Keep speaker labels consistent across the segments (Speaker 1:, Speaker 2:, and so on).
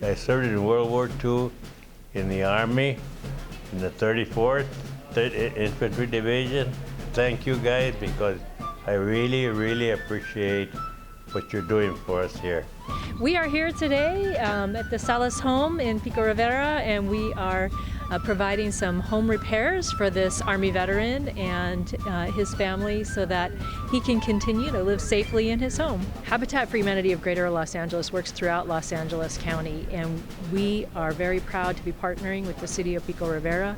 Speaker 1: I served in World War II in the Army, in the 34th Infantry Division. Thank you guys, because I really, really appreciate what you're doing for us here.
Speaker 2: We are here today at the SALAS home in Pico, Rivera, and we are providing some home repairs for this Army veteran and his family so that he can continue to live safely in his home. Habitat for Humanity of Greater Los Angeles works throughout Los Angeles County, and we are very proud to be partnering with the City of Pico Rivera.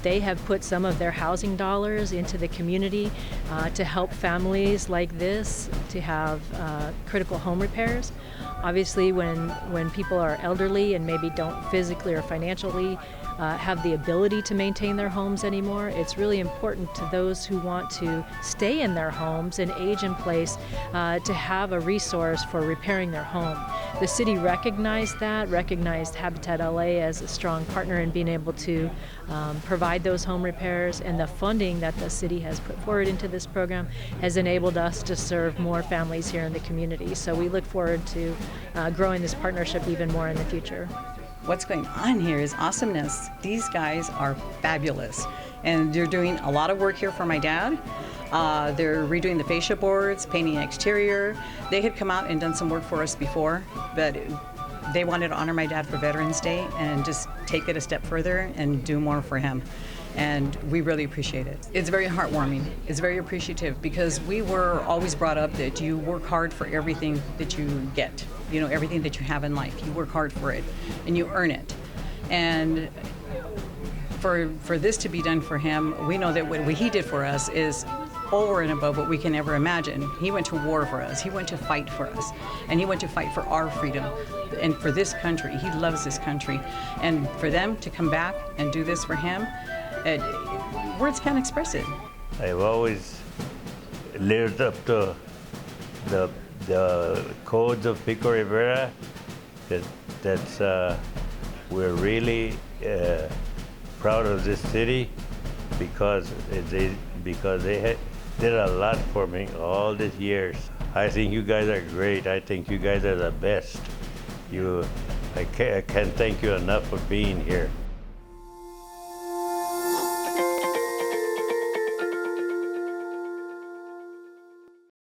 Speaker 2: They have put some of their housing dollars into the community to help families like this to have critical home repairs. Obviously, when people are elderly and maybe don't physically or financially have the ability to maintain their homes anymore, it's really important to those who want to stay in their homes and age in place to have a resource for repairing their home. The city recognized Habitat LA as a strong partner in being able to provide those home repairs, and the funding that the city has put forward into this program has enabled us to serve more families here in the community. So we look forward to growing this partnership even more in the future.
Speaker 3: What's going on here is awesomeness. These guys are fabulous, and they're doing a lot of work here for my dad. They're redoing the fascia boards, painting the exterior. They had come out and done some work for us before, but they wanted to honor my dad for Veterans Day and just take it a step further and do more for him. And we really appreciate it. It's very heartwarming. It's very appreciative, because we were always brought up that you work hard for everything that you get. You know, everything that you have in life, you work hard for it and you earn it. And for this to be done for him, we know that what he did for us is over and above what we can ever imagine. He went to war for us. He went to fight for us. And he went to fight for our freedom and for this country. He loves this country. And for them to come back and do this for him, words can't express it.
Speaker 1: I've always lived up to the codes of Pico Rivera. We're really proud of this city because they did a lot for me all these years. I think you guys are great. I think you guys are the best. I can't thank you enough for being here.